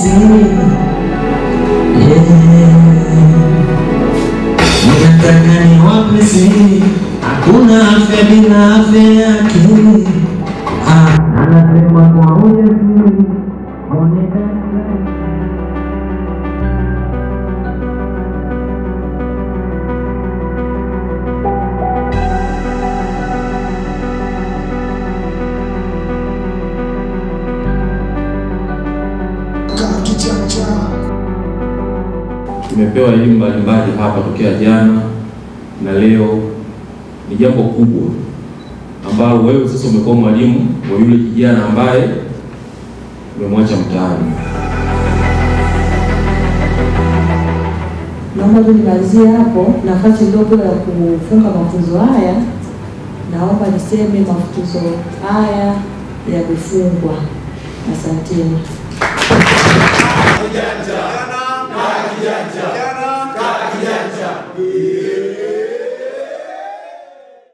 polisi. Ninataka niwape siri, hakuna afya bila afya ya akili. Anasema kwa ujasiri, onekana. Tumepewa elimu mbalimbali hapa tokea jana na leo. Ni jambo kubwa ambalo wewe sasa umekuwa mwalimu wa yule kijana ambaye umemwacha mtaani. Naomba nimalizie hapo nafasi ndogo ya kufunga mafunzo haya. Naomba niseme mafunzo haya yamefungwa. Asanteni. Kijanja.